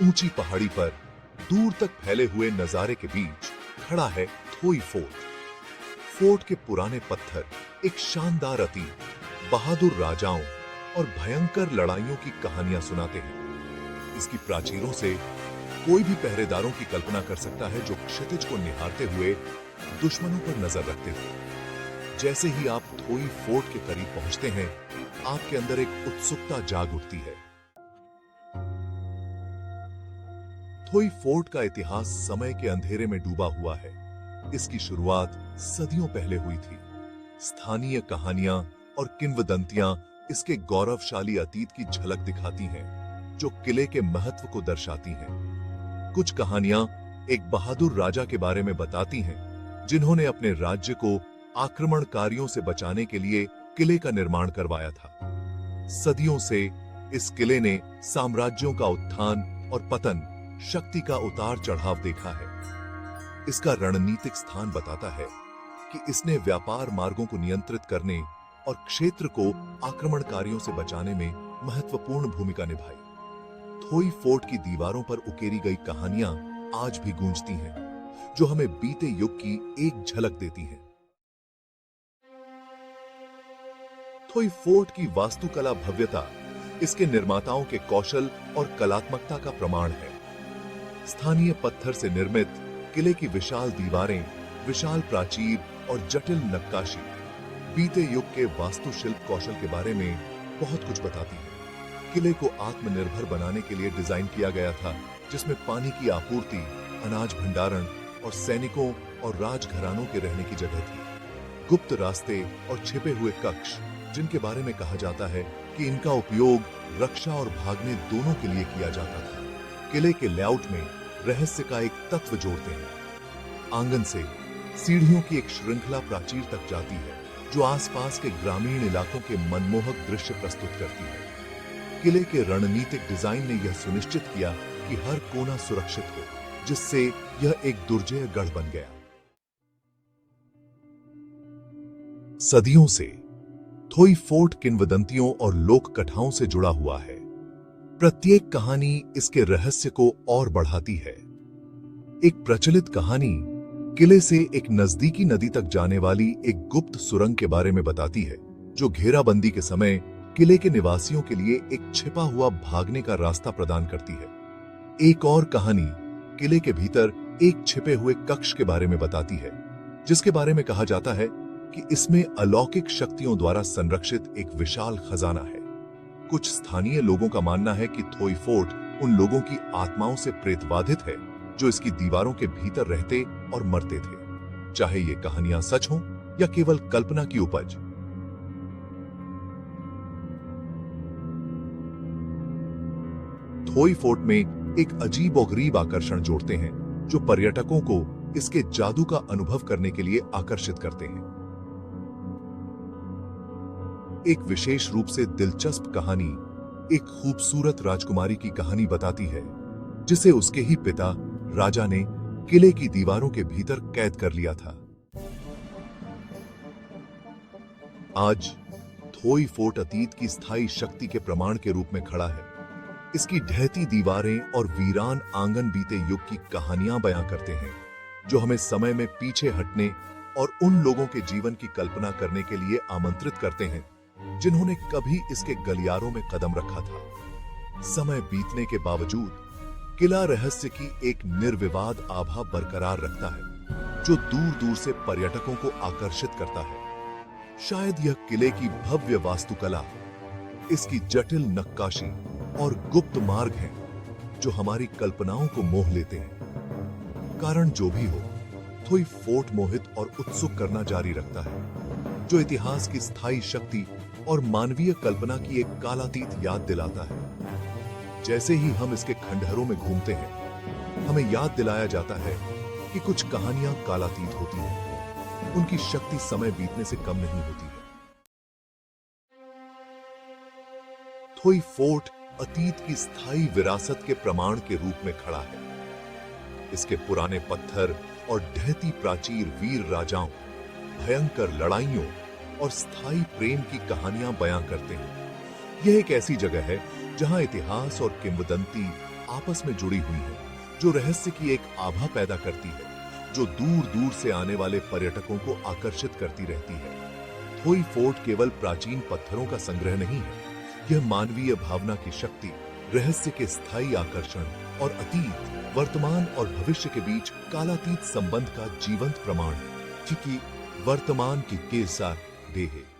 ऊंची पहाड़ी पर दूर तक फैले हुए नजारे के बीच खड़ा है थोई फोर्ट। फोर्ट के पुराने पत्थर एक शानदार अतीत, बहादुर राजाओं और भयंकर लड़ाइयों की कहानियां सुनाते हैं। इसकी प्राचीरों से कोई भी पहरेदारों की कल्पना कर सकता है जो क्षितिज को निहारते हुए दुश्मनों पर नजर रखते थे। जैसे ही आप थोई फोर्ट के करीब पहुंचते हैं, आपके अंदर एक उत्सुकता जाग उठती है। थोई फोर्ट का इतिहास समय के अंधेरे में डूबा हुआ है। इसकी शुरुआत सदियों पहले हुई थी। स्थानीय कहानियां और किंवदंतियां इसके गौरवशाली अतीत की झलक दिखाती हैं, जो किले के महत्व को दर्शाती हैं। कुछ कहानियां एक बहादुर राजा के बारे में बताती हैं, जिन्होंने अपने राज्य को आक्रमणकारियों से बचाने के लिए किले का निर्माण करवाया था। सदियों से इस किले ने साम्राज्यों का उत्थान और पतन, शक्ति का उतार चढ़ाव देखा है। इसका रणनीतिक स्थान बताता है कि इसने व्यापार मार्गों को नियंत्रित करने और क्षेत्र को आक्रमणकारियों से बचाने में महत्वपूर्ण भूमिका निभाई। थोई फोर्ट की दीवारों पर उकेरी गई कहानियां आज भी गूंजती हैं, जो हमें बीते युग की एक झलक देती हैं। थोई फोर्ट की वास्तुकला भव्यता इसके निर्माताओं के कौशल और कलात्मकता का प्रमाण है। स्थानीय पत्थर से निर्मित किले की विशाल दीवारें, विशाल प्राचीर और जटिल नक्काशी बीते युग के वास्तुशिल्प कौशल के बारे में बहुत कुछ बताती है। किले को आत्मनिर्भर बनाने के लिए डिजाइन किया गया था, जिसमें पानी की आपूर्ति, अनाज भंडारण और सैनिकों और राजघरानों के रहने की जगह थी। गुप्त रास्ते और छिपे हुए कक्ष, जिनके बारे में कहा जाता है कि इनका उपयोग रक्षा और भागने दोनों के लिए किया जाता था, किले के लेआउट में रहस्य का एक तत्व जोड़ते हैं। आंगन से सीढ़ियों की एक श्रृंखला प्राचीर तक जाती है, जो आसपास के ग्रामीण इलाकों के मनमोहक दृश्य प्रस्तुत करती है। किले के रणनीतिक डिजाइन ने यह सुनिश्चित किया कि हर कोना सुरक्षित हो, जिससे यह एक दुर्जय गढ़ बन गया। सदियों से थोई फोर्ट किंवदंतियों और लोक कथाओं से जुड़ा हुआ है। प्रत्येक कहानी इसके रहस्य को और बढ़ाती है। एक प्रचलित कहानी किले से एक नजदीकी नदी तक जाने वाली एक गुप्त सुरंग के बारे में बताती है, जो घेराबंदी के समय किले के निवासियों के लिए एक छिपा हुआ भागने का रास्ता प्रदान करती है। एक और कहानी किले के भीतर एक छिपे हुए कक्ष के बारे में बताती है, जिसके बारे में कहा जाता है कि इसमें अलौकिक शक्तियों द्वारा संरक्षित एक विशाल खजाना है। कुछ स्थानीय लोगों का मानना है कि थोई फोर्ट उन लोगों की आत्माओं से प्रेतबाधित है, जो इसकी दीवारों के भीतर रहते और मरते थे, चाहे ये कहानियां सच हों या केवल कल्पना की उपज। थोई फोर्ट में एक अजीबोगरीब आकर्षण जोड़ते हैं, जो पर्यटकों को इसके जादू का अनुभव करने के लिए आकर्षित करते हैं। एक विशेष रूप से दिलचस्प कहानी एक खूबसूरत राजकुमारी की कहानी बताती है, जिसे उसके ही पिता राजा ने किले की दीवारों के भीतर कैद कर लिया था। आज थोई फोर्ट अतीत की स्थायी शक्ति के प्रमाण के रूप में खड़ा है। इसकी ढहती दीवारें और वीरान आंगन बीते युग की कहानियां बयां करते हैं, जो हमें समय में पीछे हटने और उन लोगों के जीवन की कल्पना करने के लिए आमंत्रित करते हैं, जिन्होंने कभी इसके गलियारों में कदम रखा था। समय बीतने के बावजूद किला रहस्य की एक निर्विवाद आभा बरकरार रखता है, जो दूर दूर से पर्यटकों को आकर्षित करता है। शायद यह किले की भव्य वास्तुकला, इसकी जटिल नक्काशी और गुप्त मार्ग हैं, जो हमारी कल्पनाओं को मोह लेते हैं। कारण जो भी हो, थोई फोर्ट मोहित और उत्सुक करना जारी रखता है, जो इतिहास की स्थायी शक्ति और मानवीय कल्पना की एक कालातीत याद दिलाता है। जैसे ही हम इसके खंडहरों में घूमते हैं, हमें याद दिलाया जाता है कि कुछ कहानियां कालातीत होती हैं, उनकी शक्ति समय बीतने से कम नहीं होती है। थोई फोर्ट अतीत की स्थायी विरासत के प्रमाण के रूप में खड़ा है। इसके पुराने पत्थर और ढहती प्राचीर वीर राजाओं, भयंकर लड़ाइयों और स्थायी प्रेम की कहानियां बयां करते हैं। यह एक ऐसी जगह है जहां इतिहास और किंवदंती आपस में जुड़ी हुई हैं, जो रहस्य की एक आभा पैदा करती है, जो दूर दूर से आने वाले पर्यटकों को आकर्षित करती रहती है। थोई फोर्ट केवल प्राचीन पत्थरों का संग्रह नहीं है, यह मानवीय भावना की शक्ति, रहस्य के स्थायी आकर्षण और अतीत, वर्तमान और भविष्य के बीच कालातीत संबंध का जीवंत प्रमाण है, क्योंकि वर्तमान की केसा देहे।